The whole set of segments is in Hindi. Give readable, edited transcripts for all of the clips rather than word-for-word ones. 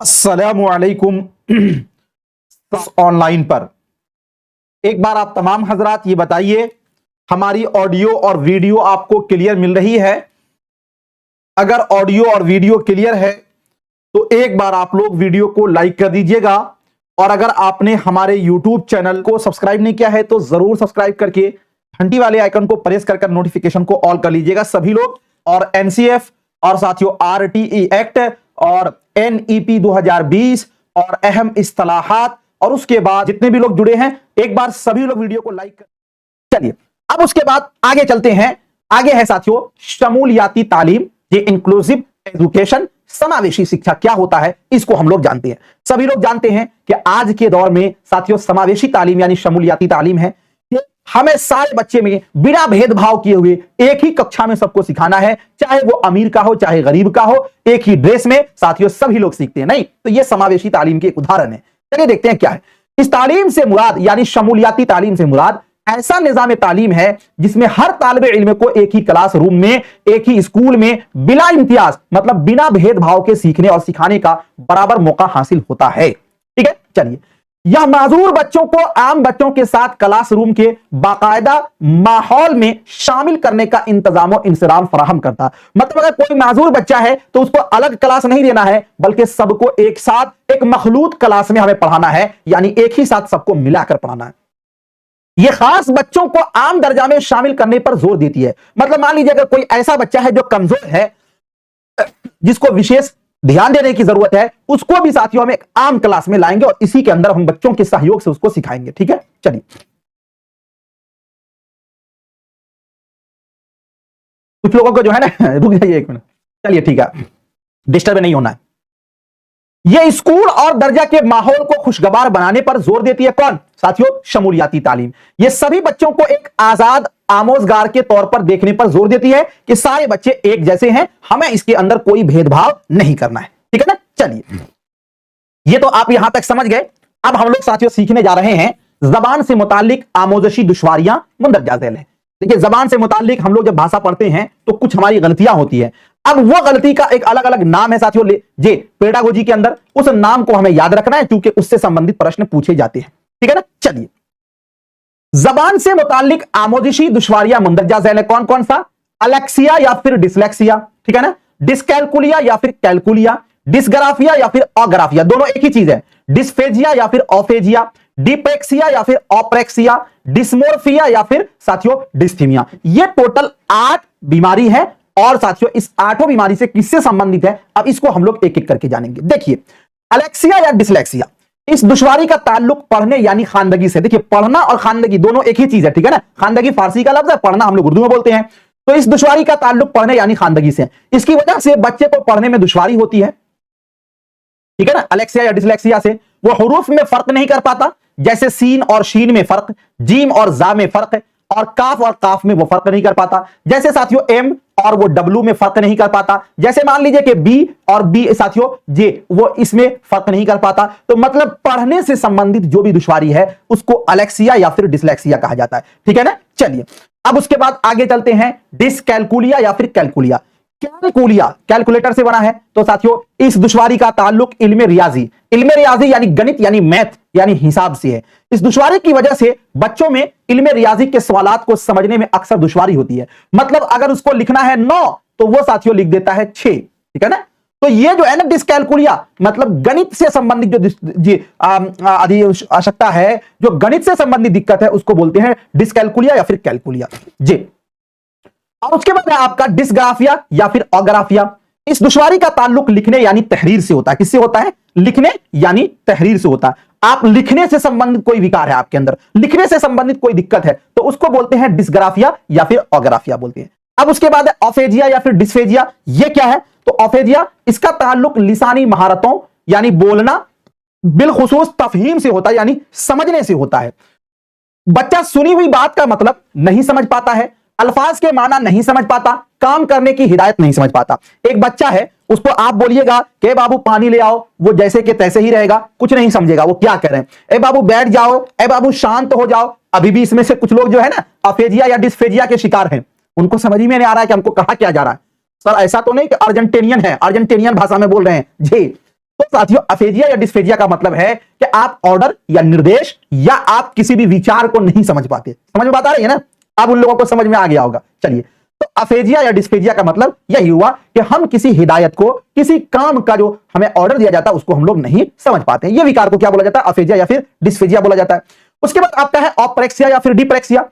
अस्सलामुअलैकुम। ऑनलाइन पर एक बार आप तमाम हजरात ये बताइए, हमारी ऑडियो और वीडियो आपको क्लियर मिल रही है? अगर ऑडियो और वीडियो क्लियर है तो एक बार आप लोग वीडियो को लाइक कर दीजिएगा, और अगर आपने हमारे यूट्यूब चैनल को सब्सक्राइब नहीं किया है तो जरूर सब्सक्राइब करके घंटी वाले आइकन को प्रेस कर नोटिफिकेशन को ऑल कर लीजिएगा सभी लोग। और एनसीएफ और साथियों आरटीई एक्ट और एनईपी 2020 और अहम इस्तलाहात और उसके बाद जितने भी लोग जुड़े हैं, एक बार सभी लोग वीडियो को लाइक कर। चलिए अब उसके बाद आगे चलते हैं। आगे है साथियों शमूलियाती तालीम, ये इंक्लूसिव एजुकेशन, समावेशी शिक्षा क्या होता है इसको हम लोग जानते हैं। सभी लोग जानते हैं कि आज के दौर में साथियों समावेशी तालीम यानी शमूलियाती तालीम है कि हमें सारे बच्चे में बिना भेदभाव किए हुए एक ही कक्षा में सबको सिखाना है, चाहे वो अमीर का हो चाहे गरीब का हो, एक ही ड्रेस में साथियों सभी लोग सीखते हैं। नहीं तो ये समावेशी तालीम के एक उदाहरण है। चलिए देखते हैं क्या है। इस तालीम से मुराद यानी शमूलियाती तालीम से मुराद ऐसा निजाम तालीम है जिसमें हर तालिब इल्म को एक ही क्लासरूम में, एक ही स्कूल में बिला इम्तियाज मतलब बिना भेदभाव के सीखने और सिखाने का बराबर मौका हासिल होता है। ठीक है, चलिए यह माजूर बच्चों को आम बच्चों के साथ क्लासरूम के बाकायदा माहौल में शामिल करने का इंतजाम और इंसराम फराहम करता। मतलब अगर कोई माजूर बच्चा है तो उसको अलग क्लास नहीं देना है, बल्कि सबको एक साथ एक मखलूत क्लास में हमें पढ़ाना है, यानी एक ही साथ सबको मिलाकर पढ़ाना है। यह खास बच्चों को आम दर्जा में शामिल करने पर जोर देती है। मतलब मान लीजिए अगर कोई ऐसा बच्चा है जो कमजोर है, जिसको विशेष ध्यान देने की जरूरत है, उसको भी साथियों हम एक आम क्लास में लाएंगे और इसी के अंदर हम बच्चों के सहयोग से उसको सिखाएंगे। ठीक है, चलिए कुछ लोगों को जो है ना रुक जाइए एक मिनट, चलिए ठीक है, डिस्टर्ब नहीं होना है। यह स्कूल और दर्जा के माहौल को खुशगवार बनाने पर जोर देती है कौन? साथियों शमूलियाती तालीम। यह सभी बच्चों को एक आजाद आमोजगार के तौर पर देखने पर जोर देती है कि सारे बच्चे एक जैसे हैं, हमें इसके अंदर कोई भेदभाव नहीं करना है। ठीक है ना, चलिए ये तो आप यहां तक समझ गए। अब हम लोग साथियों सीखने जा रहे हैं जबान से मुतालिक आमोजशी दुश्वारियां मुंदरजा झेल है। देखिए जबान से मुतालिक हम लोग जब भाषा पढ़ते हैं तो कुछ हमारी गलतियां होती है। अब वो गलती का एक अलग अलग नाम है साथियों, जे पेडागोजी के अंदर उस नाम को हमें याद रखना है क्योंकि उससे संबंधित प्रश्न पूछे जाते हैं। ठीक है ना, चलिए जबान से मुतालिक आमोजशी दुश्वारियां मुंदरजा झेल है कौन कौन सा? अलेक्सिया या फिर डिसलेक्सिया, ठीक है ना, डिसकैलकुलिया या फिर कैलकुलिया, डिसग्राफिया या फिर अग्राफिया, दोनों एक ही चीज है। डिस्फेजिया या फिर ऑफेजिया, डिपेक्सिया या फिर ऑप्रेक्सिया, डिस्मोर्फिया या फिर साथियों डिस्थीमिया। ये टोटल 8 बीमारी है और साथियों इस 8 बीमारी से किससे संबंधित है अब इसको हम लोग एक एक करके जानेंगे। देखिए अलेक्सिया या डिसलेक्सिया, इस दुश्वारी का ताल्लुक पढ़ने यानी खानदगी से। देखिए पढ़ना और खानदगी दोनों एक ही चीज है। ठीक है ना, खानदगी फारसी का लफ्ज है, पढ़ना हम लोग उर्दू में बोलते हैं। तो इस दुश्वारी का ताल्लुक पढ़ने यानी खानदगी से, इसकी वजह से बच्चे को पढ़ने में दुश्वारी होती है। ठीक है ना, अलेक्सिया या डिसलेक्सिया से वो हुरूफ में फर्क नहीं कर पाता, जैसे सीन और शीन में फर्क, जीम और जा में फर्क, और काफ में वो फर्क नहीं कर पाता, जैसे साथियों एम और वो डब्ल्यू में फर्क नहीं कर पाता, जैसे मान लीजिए कि बी और बी साथियों जे वो इसमें फर्क नहीं कर पाता। तो मतलब पढ़ने से संबंधित जो भी दुश्वारी है उसको अलेक्सिया या फिर डिसलेक्सिया कहा जाता है। ठीक है ना, चलिए अब उसके बाद आगे चलते हैं डिसकैलकुलिया या फिर कैलकुलिया। कैलकुलिया कैलकुलेटर से बना है, तो साथियों इस दुश्वारी का ताल्लुक इल्मे रियाजी यानी गणित यानी मैथ यानी हिसाब से है। इस दुश्वारी की वजह से बच्चों में इल्मे रियाजी के सवालात को समझने में अक्सर दुश्वारी होती है। मतलब अगर उसको लिखना है 9 तो वो साथियों लिख देता है 6। ठीक है ना, तो ये जो है ना डिसकैलकुलिया मतलब गणित से संबंधित जो आवश्यकता है, जो गणित से संबंधित दिक्कत है उसको बोलते हैं डिसकैलकुलिया या फिर कैलकुलिया जी। और उसके बाद है आपका डिसग्राफिया या फिर अग्राफिया। इस दुश्वारी का ताल्लुक लिखने यानी तहरीर से होता है। किससे होता है? लिखने यानी तहरीर से होता है। आप लिखने से संबंधित कोई विकार है आपके अंदर, लिखने से संबंधित कोई दिक्कत है तो उसको बोलते हैं डिसग्राफिया या फिर अग्राफिया बोलते हैं। अब उसके बाद है ऑफेजिया या फिर डिस्फेजिया। ये क्या है? तो ऑफेजिया इसका ताल्लुक लिसानी महारतों यानी बोलना बिलखुसूस तफहीम से होता है यानी समझने से होता है। बच्चा सुनी हुई बात का मतलब नहीं समझ पाता है, अल्फाज के माना नहीं समझ पाता, काम करने की हिदायत नहीं समझ पाता। एक बच्चा है उसको आप बोलिएगा कि बाबू पानी ले आओ, वो जैसे के तैसे ही रहेगा, कुछ नहीं समझेगा वो क्या कह रहे हैं। ए बाबू बैठ जाओ, ए बाबू शांत हो जाओ। अभी भी इसमें से कुछ लोग जो है ना अफेजिया या डिस्फेजिया के शिकार हैं, उनको समझ ही में नहीं आ रहा है कि हमको कहा क्या जा रहा है। सर ऐसा तो नहीं कि अर्जेंटीनियन है, अर्जेंटीनियन भाषा में बोल रहे हैं जी, तो साथियों अफेजिया या डिस्फेजिया का मतलब है कि आप ऑर्डर या निर्देश या आप किसी भी विचार को नहीं समझ पाते। समझ में बात आ रही है ना? अब उन लोगों को समझ में आ गया होगा। चलिए, तो अफेजिया या डिस्फेजिया का मतलब यही हुआ कि हम किसी हिदायत को, किसी काम का जो हमें ऑर्डर दिया जाता है उसको हम लोग नहीं समझ पाते। ये विकार को क्या बोला जाता है? अफेजिया या फिर डिस्फेजिया बोला जाता है। उसके बाद आपका है ऑपरेक्सिया या फिर डिप्रेक्सिया।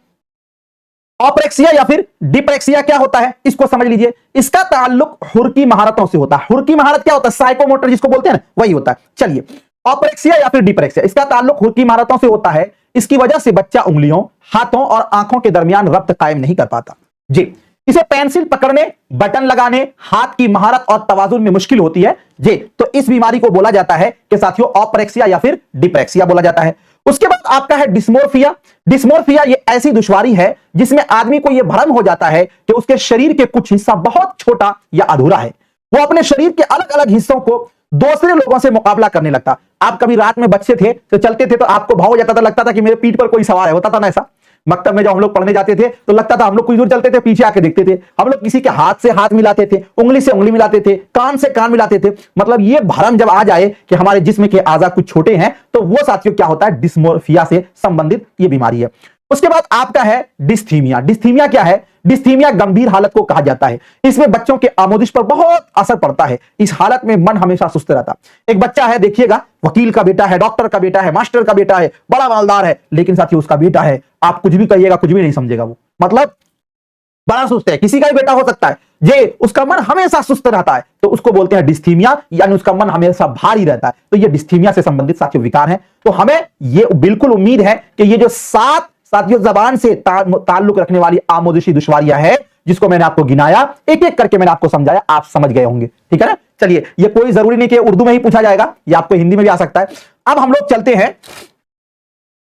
ऑपरेक्सिया या फिर डिप्रेक्सिया क्या होता है इसको समझ लीजिए। इसका ताल्लुक हुर्की महारतों से होता है। हुर्की महारत क्या होता है? साइकोमोटर जिसको बोलते हैं ना, वही होता है। चलिए, ऑपरेक्सिया या फिर डिप्रेक्सिया, इसका ताल्लुक हुर्की महारतों से होता है। इसकी वजह से बच्चा उंगलियों, हाथों और आंखों के दरमियान रब्त कायम नहीं कर पाता। जी, इसे पेंसिल पकड़ने, बटन लगाने, हाथ की महारत और तवाजुन में मुश्किल होती है। जी, तो इस बीमारी को बोला जाता है कि साथियों ऑपरेक्सिया या फिर डिप्रेक्सिया बोला जाता है। उसके बाद आपका है डिस्मोर्फिया। डिस्मोर्फिया ये ऐसी दुश्वारी है जिसमें आदमी को यह भ्रम हो जाता है कि उसके शरीर के कुछ हिस्सा बहुत छोटा या अधूरा है। वो अपने शरीर के अलग अलग हिस्सों को दूसरे लोगों से मुकाबला करने लगता। आप कभी रात में बच्चे थे तो चलते थे तो आपको भाव हो जाता था, लगता था कि मेरे पीठ पर कोई सवार है, होता था ना ऐसा? मकतब में जब हम लोग पढ़ने जाते थे तो लगता था, हम लोग कुछ दूर चलते थे, पीछे आके देखते थे, हम लोग किसी के हाथ से हाथ मिलाते थे, उंगली से उंगली मिलाते थे, कान से कान मिलाते थे। मतलब ये भरम जब आ जाए कि हमारे जिस्म के आज़ा कुछ छोटे हैं तो वो साथियों क्या होता है? डिस्मोर्फिया से संबंधित ये बीमारी है। उसके बाद आपका है डिस्थीमिया। डिस्थीमिया क्या है? डिस्थीमिया गंभीर हालत को कहा जाता है। इसमें बच्चों के आमोदिश पर बहुत असर पड़ता है। इस हालत में मन हमेशा सुस्त रहता। एक बच्चा है, देखिएगा, वकील का बेटा है, डॉक्टर का बेटा है, मास्टर का बेटा है, बड़ा मालदार है, लेकिन साथियों उसका बेटा है, आप कुछ भी कहिएगा कुछ भी नहीं समझेगा। वो मतलब बड़ा सुस्त है, किसी का भी बेटा हो सकता है, ये उसका मन हमेशा सुस्त रहता है, तो उसको बोलते हैं डिस्थीमिया, यानी उसका मन हमेशा भारी रहता है। तो ये डिस्थीमिया से संबंधित साथियों विकार है। तो हमें ये बिल्कुल उम्मीद है कि ये जो 7 साथियों जबान से ताल्लुक रखने वाली आमोदिशी दुश्वारियां है, जिसको मैंने आपको गिनाया, एक एक करके मैंने आपको समझाया, आप समझ गए होंगे। ठीक है ना? चलिए, ये कोई जरूरी नहीं कि उर्दू में ही पूछा जाएगा, ये आपको हिंदी में भी आ सकता है। अब हम लोग चलते हैं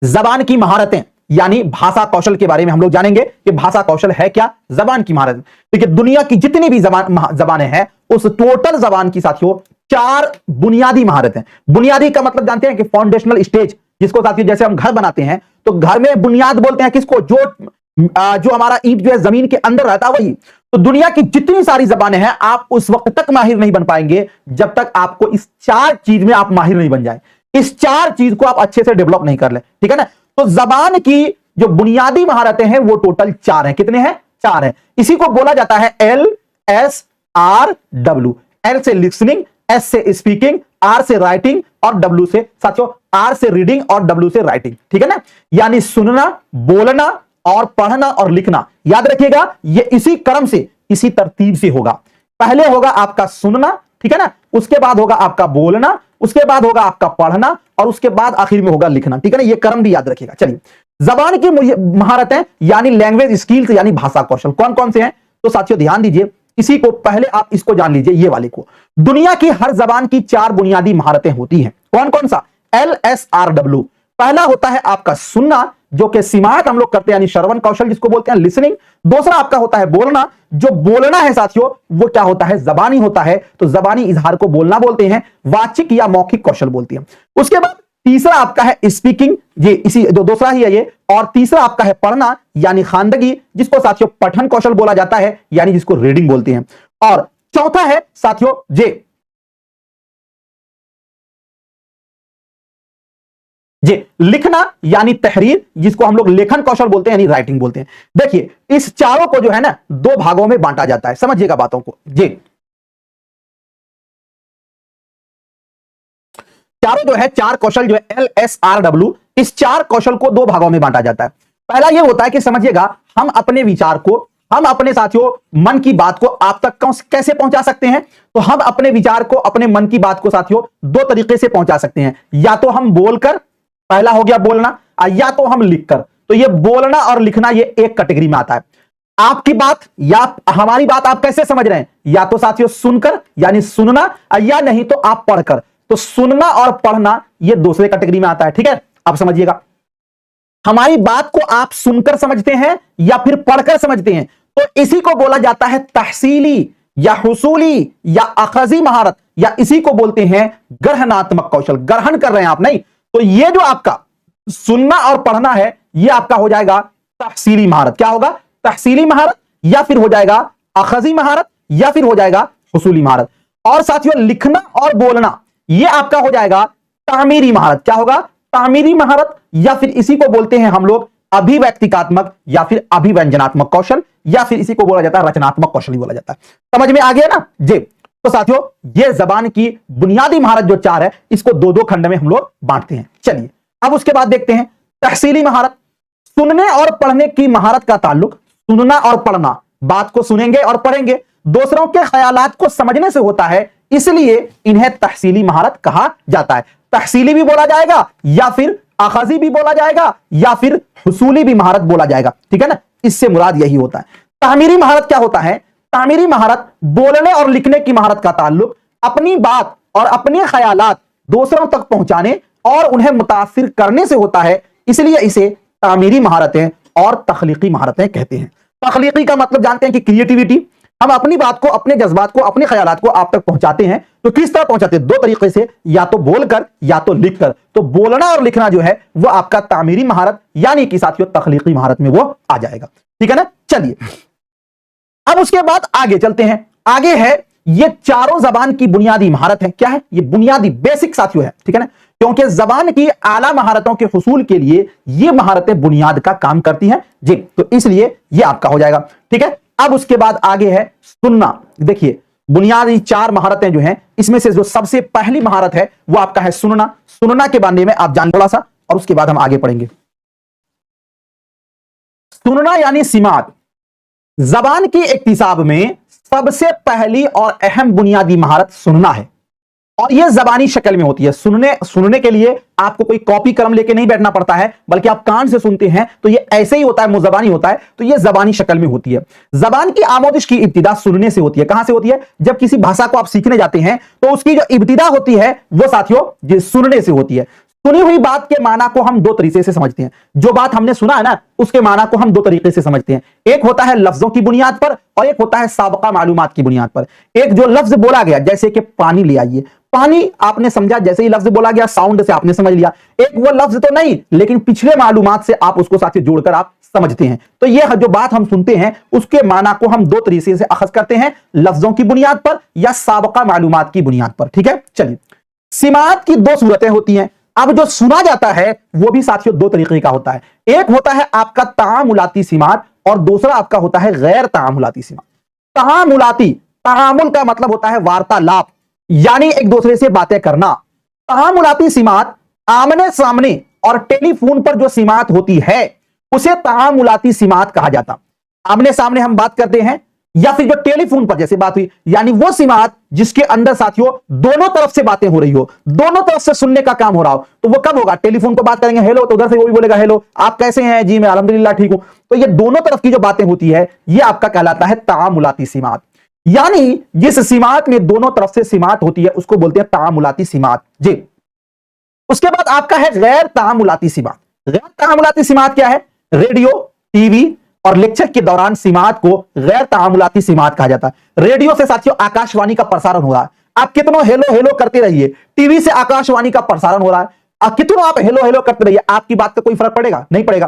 जबान की महारतें यानी भाषा कौशल के बारे में। हम लोग जानेंगे कि भाषा कौशल है क्या, जबान की महारत। देखिए, दुनिया की जितनी भी जबानें हैं उस टोटल जबान की साथियों 4 बुनियादी महारतें। बुनियादी का मतलब जानते हैं कि फाउंडेशनल स्टेज, जिसको साथियों जैसे हम घर बनाते हैं तो घर में बुनियाद बोलते हैं किसको? जो हमारा ईंट जो है जमीन के अंदर रहता है, वही। तो दुनिया की जितनी सारी जबानें हैं आप उस वक्त तक माहिर नहीं बन पाएंगे जब तक आपको इस 4 चीज में आप माहिर नहीं बन जाए, इस 4 चीज को आप अच्छे से डेवलप नहीं कर ले। ठीक है ना? तो जबान की जो बुनियादी महारतें हैं वो टोटल 4 हैं। कितने हैं? 4 हैं। इसी को बोला जाता है LSRW। एल से लिसनिंग, एस से स्पीकिंग, आर से राइटिंग और डब्ल्यू से साथियों आर से रीडिंग और डब्ल्यू से राइटिंग। ठीक है ना? यानी सुनना, बोलना और पढ़ना और लिखना। याद रखिएगा, ये इसी क्रम से, इसी तरतीब से होगा। पहले होगा आपका सुनना, ठीक है ना? उसके बाद होगा आपका बोलना, उसके बाद होगा आपका पढ़ना और उसके बाद आखिर में होगा लिखना। ठीक है ना? ये क्रम भी याद रखिएगा। चलिए, जबान की महारतें यानी लैंग्वेज स्किल्स यानी भाषा कौशल कौन कौन से हैं? तो साथियों ध्यान दीजिए, इसी को पहले आप इसको जान लीजिए, ये वाले को। दुनिया की हर जबान की 4 बुनियादी महारतें होती हैं। कौन कौन सा? LSRW। पहला होता है आपका सुनना, जो कि सिमात हम लोग करते हैं, यानी श्रवण कौशल जिसको बोलते हैं, लिसनिंग। दूसरा आपका होता है बोलना। जो बोलना है साथियों वो क्या होता है? जबानी होता है। तो जबानी इजहार को बोलना बोलते हैं, वाचिक या मौखिक कौशल बोलते हैं। उसके बाद तीसरा आपका है स्पीकिंग, ये इसी जो दूसरा ही है ये। और तीसरा आपका है पढ़ना यानी खानदगी, जिसको साथियों पठन कौशल बोला जाता है, यानी जिसको रीडिंग बोलते हैं। और चौथा है साथियों जी लिखना यानी तहरीर, जिसको हम लोग लेखन कौशल बोलते हैं, यानी राइटिंग बोलते हैं। देखिए, इस चारों को जो है ना 2 भागों में बांटा जाता है। समझिएगा बातों को। जी, चारों जो है 4 कौशल जो है LSRW, इस 4 कौशल को 2 भागों में बांटा जाता है। पहला यह होता है कि समझिएगा, हम अपने विचार को, हम अपने साथियों मन की बात को आप तक कैसे पहुंचा सकते हैं? तो हम अपने विचार को, अपने मन की बात को साथियों 2 तरीके से पहुंचा सकते हैं। या तो हम बोलकर, पहला हो गया बोलना, या तो हम लिखकर। तो ये बोलना और लिखना ये एक कैटेगरी में आता है। आपकी बात या हमारी बात आप कैसे समझ रहे हैं? या तो साथियों सुनकर यानी सुनना, या नहीं तो आप पढ़कर। तो सुनना और पढ़ना ये दूसरे कैटेगरी में आता है। ठीक है? अब समझिएगा, हमारी बात को आप सुनकर समझते हैं या फिर पढ़कर समझते हैं, तो इसी को बोला जाता है तहसीली या हुसूली या अखजी महारत, या इसी को बोलते हैं ग्रहणात्मक कौशल। ग्रहण कर रहे हैं आप, नहीं। तो ये जो आपका सुनना और पढ़ना है ये आपका हो जाएगा तहसीली महारत। क्या होगा? तहसीली महारत, या फिर हो जाएगा अखजी महारत, या फिर हो जाएगा हुसूली महारत। और साथियों लिखना और बोलना ये आपका हो जाएगा तामीरी महारत। क्या होगा? तामीरी महारत, या फिर इसी को बोलते हैं हम लोग अभिव्यक्तिकात्मक या फिर अभिव्यंजनात्मक कौशल, या फिर इसी को बोला जाता है रचनात्मक कौशल भी बोला जाता है। समझ में आ गया ना जी? तो साथियों, ये जबान की बुनियादी महारत जो 4 है, इसको 2-2 खंड में हम लोग बांटते हैं। चलिए अब उसके बाद देखते हैं तहसीली महारत। सुनने और पढ़ने की महारत का ताल्लुक सुनना और पढ़ना, बात को सुनेंगे और पढ़ेंगे, दूसरों के ख्यालात को समझने से होता है, इसलिए इन्हें तहसीली महारत कहा जाता है। तहसीली भी बोला जाएगा, या फिर अखजी भी बोला जाएगा, या फिर हुसूली भी महारत बोला जाएगा। ठीक है ना? इससे मुराद यही होता है। तामीरी महारत क्या होता है? तामीरी महारत बोलने और लिखने की महारत का ताल्लुक अपनी बात और अपने ख्यालात दूसरों तक पहुंचाने और उन्हें मुतासिर करने से होता है, इसलिए इसे तामीरी महारतें और तख्लीकी महारतें कहते हैं। तख्लीकी का मतलब जानते हैं कि क्रिएटिविटी, हम अपनी बात को, अपने जज्बात को, अपने ख्यालात को आप तक पहुंचाते हैं। तो किस तरह पहुंचाते हैं? 2 तरीके से, या तो बोलकर या तो लिखकर। तो बोलना और लिखना जो है वो आपका तामीरी महारत यानी कि साथियों तख्लीकी महारत में वो आ जाएगा। ठीक है ना? चलिए अब उसके बाद आगे चलते हैं। आगे है ये चारों जबान की बुनियादी महारत है। क्या है? ये बुनियादी बेसिक साथियों है। ठीक है ना? क्योंकि जबान की आला महारतों के हुसूल के लिए ये महारतें बुनियाद का काम करती हैं जी, तो इसलिए ये आपका हो जाएगा। ठीक है? अब उसके बाद आगे है सुनना। देखिए बुनियादी 4 महारतें जो हैं, इसमें से जो सबसे पहली महारत है वो आपका है सुनना। सुनना के बारे में आप जान थोड़ा सा, और उसके बाद हम आगे पढ़ेंगे। सुनना यानी सिमात, जबान की इक्तिसाब में सबसे पहली और अहम बुनियादी महारत सुनना है, और यह जबानी शक्ल में होती है। सुनने के लिए आपको कोई कॉपी कलम लेके नहीं बैठना पड़ता है, बल्कि आप कान से सुनते हैं, तो यह ऐसे ही होता है, मुजबानी होता है, तो यह जबानी शक्ल में होती है। जबान की आमोदिश की इब्तिदा सुनने से होती है। कहां से होती है? जब किसी भाषा को आप सीखने जाते हैं तो उसकी जो इब्तिदा होती है वो साथियों सुनने से होती है। सुनी हुई बात के माना को हम 2 तरीके से समझते हैं। जो बात हमने सुना है ना, उसके माना को हम 2 तरीके से समझते हैं। एक होता है लफ्जों की बुनियाद पर, और एक होता है साबका मालूमात की बुनियाद पर। एक जो लफ्ज बोला गया, जैसे कि पानी ले आइए, पानी आपने समझा, जैसे ही लफ्ज बोला गया साउंड से आपने समझ लिया। एक वो लफ्ज तो नहीं, लेकिन पिछले मालूमात से आप उसको साथ जोड़कर आप समझते हैं। तो यह जो बात हम सुनते हैं उसके माना को हम 2 तरीके से अखज करते हैं, लफ्जों की बुनियाद पर या साबका मालूमात की बुनियाद पर। ठीक है? चलिए, सिमात की 2 सूरतें होती हैं। अब जो सुना जाता है वो भी साथियों 2 तरीके का होता है। एक होता है आपका तामुलाती सिमात, और दूसरा आपका होता है गैर तामुलाती सिमात। तामुलाती, तामुल का मतलब होता है वार्तालाप, यानी एक दूसरे से बातें करना। तामुलाती सिमात आमने सामने और टेलीफोन पर जो सिमात होती है उसे तामुलाती सिमात कहा जाता। आमने सामने हम बात करते हैं, या फिर जो टेलीफोन पर जैसे बात हुई, यानी वो सिमात जिसके अंदर साथियों दोनों तरफ से बातें हो रही हो, दोनों तरफ से सुनने का काम हो रहा हो। तो वो कब होगा? टेलीफोन पर बात करेंगे हेलो, तो उधर से वो भी बोलेगा हेलो, आप कैसे हैं? जी मैं अल्हम्दुलिल्लाह ठीक हूं। तो ये दोनों तरफ की जो बातें होती है ये आपका कहलाता है तामुलाती सिमात। यानी जिस सिमात में दोनों तरफ से सिमात होती है उसको बोलते हैं तामुलाती सिमात जी। उसके बाद आपका है गैर तामुलाती सिमात। गैर तामुलाती सिमात क्या है? रेडियो, टीवी और लेक्चर के दौरान सिमात को गैर तामुलाती सिमात कहा जाता है। रेडियो से साथियों आकाशवाणी का प्रसारण हो रहा है, आप कितनों हेलो हेलो करते रहिए। टीवी से आकाशवाणी का प्रसारण हो रहा है, कितनों आप हेलो हेलो करते रहिए, आपकी बात का कोई फर्क पड़ेगा? नहीं पड़ेगा।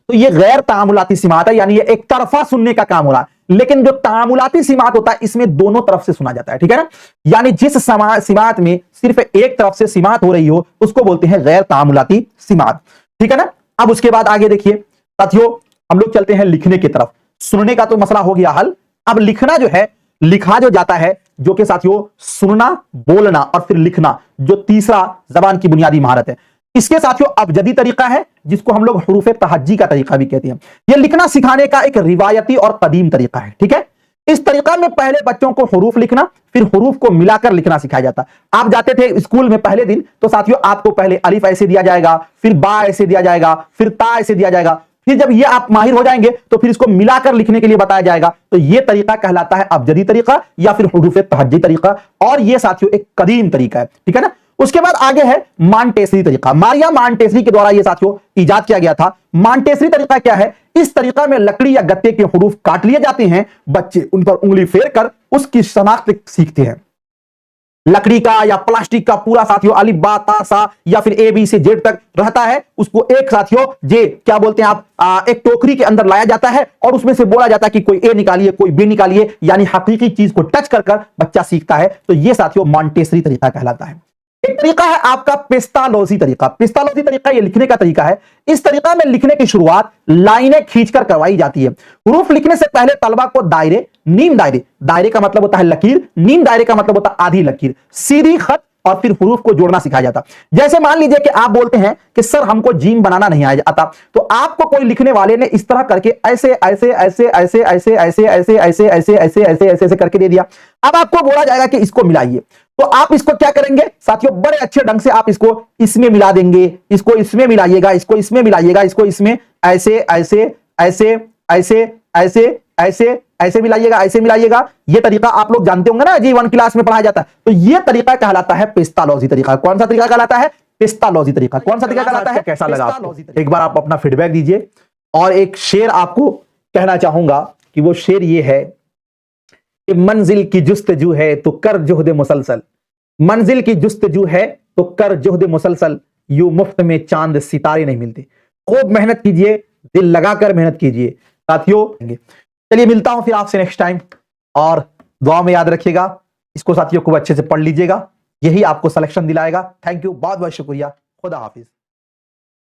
तो ये गैर तामुलाती सिमात है, यानी ये एक तरफा सुनने का काम हो रहा है। लेकिन जो तामुलाती सिमात होता है इसमें दोनों तरफ से सुना जाता है। ठीक है ना? यानी जिस सिमात में सिर्फ एक तरफ से सिमात हो रही हो उसको बोलते हैं गैर तामुलाती सिमात। ठीक है ना? अब उसके बाद आगे देखिए साथियों, हम लोग चलते हैं लिखने की तरफ। सुनने का तो मसला हो गया हल। अब लिखना जो है, लिखा जो जाता है, जो कि साथियों सुनना, बोलना और फिर लिखना, जो तीसरा जबान की बुनियादी महारत है। इसके साथियों अबजदी तरीका है जिसको हम लोग हुरूफ तहज्जी का तरीका भी कहते हैं। यह लिखना सिखाने का एक रिवायती और कदीम तरीका है। ठीक है? इस तरीका में पहले बच्चों को हुरूफ लिखना, फिर हुरूफ को मिलाकर लिखना सिखाया जाता। आप जाते थे स्कूल में पहले दिन, तो साथियों आपको पहले अलिफ ऐसे दिया जाएगा, फिर बा ऐसे दिया जाएगा, फिर ता ऐसे दिया जाएगा। फिर जब ये आप माहिर हो जाएंगे तो फिर इसको मिलाकर लिखने के लिए बताया जाएगा। तो ये तरीका कहलाता है अबजदी तरीका या फिर हुरूफ तहज्जी तरीका, और ये साथियों एक कदीम तरीका है। ठीक है ना? उसके बाद आगे है मांटेसरी तरीका। मारिया मांटेसरी के द्वारा ये साथियों इजाद किया गया था। मांटेसरी तरीका क्या है? इस तरीका में लकड़ी या गत्ते के हुरूफ काट लिए जाते हैं, बच्चे उन पर उंगली फेर कर उसकी शनाख्त सीखते हैं। लकड़ी का या प्लास्टिक का पूरा साथियों अलिफ बा ता सा या फिर ए बी से जेड तक रहता है, उसको एक साथियों जे क्या बोलते हैं आप, एक टोकरी के अंदर लाया जाता है और उसमें से बोला जाता है कि कोई ए निकालिए कोई बी निकालिए, यानी हकीकी चीज को टच कर कर बच्चा सीखता है। तो ये साथियों मॉन्टेसरी तरीका कहलाता है। एक तरीका है आपका पेस्टालोजी तरीका। पेस्टालोजी तरीका ये लिखने का तरीका है। इस तरीका में लिखने की शुरुआत लाइनें खींचकर करवाई जाती है। हरूफ लिखने से पहले तलबा को दायरे, नीम दायरे, दायरे का मतलब होता है लकीर, नीम दायरे का मतलब होता है आधी लकीर, सीधी खत और फिर हरूफ को जोड़ना सिखाया जाता। जैसे मान लीजिए कि आप बोलते हैं कि सर हमको जीम बनाना नहीं आता, तो आपको कोई लिखने वाले ने इस तरह करके ऐसे ऐसे ऐसे ऐसे ऐसे ऐसे ऐसे ऐसे ऐसे ऐसे ऐसे ऐसे करके दे दिया। अब आपको बोला जाएगा कि इसको मिलाइए, तो आप इसको क्या करेंगे साथियों, बड़े अच्छे ढंग से आप इसको इसमें मिला देंगे, इसको इसमें मिलाइएगा, इसको इसमें मिलाइएगा, इसको इसमें ऐसे ऐसे ऐसे ऐसे ऐसे ऐसे ऐसे मिलाइएगा, ऐसे मिलाइएगा। ये तरीका आप लोग जानते होंगे ना, G1 क्लास में पढ़ाया जाता है। तो ये तरीका कहलाता है पेस्टालोजी तरीका। कौन सा तरीका कहलाता है? पेस्टालोजी तरीका। कौन सा तरीका कहलाता है? कैसा लगा आपको? एक बार आप अपना फीडबैक दीजिए। और एक शेर आपको कहना चाहूंगा कि वो शेर ये है कि मंजिल की जुस्तजू है तो कर जुहद मुसलसल, मंजिल की जुस्तजू है तो कर जुहद मुसलसल, यूं मुफ्त में चांद सितारे नहीं मिलते। खूब मेहनत कीजिए, दिल लगाकर मेहनत कीजिए साथियों। चलिए मिलता हूं फिर आपसे नेक्स्ट टाइम, और दुआ में याद रखिएगा इसको साथियों, खूब अच्छे से पढ़ लीजिएगा, यही आपको सिलेक्शन दिलाएगा। थैंक यू, बहुत बहुत शुक्रिया, खुदा हाफिज।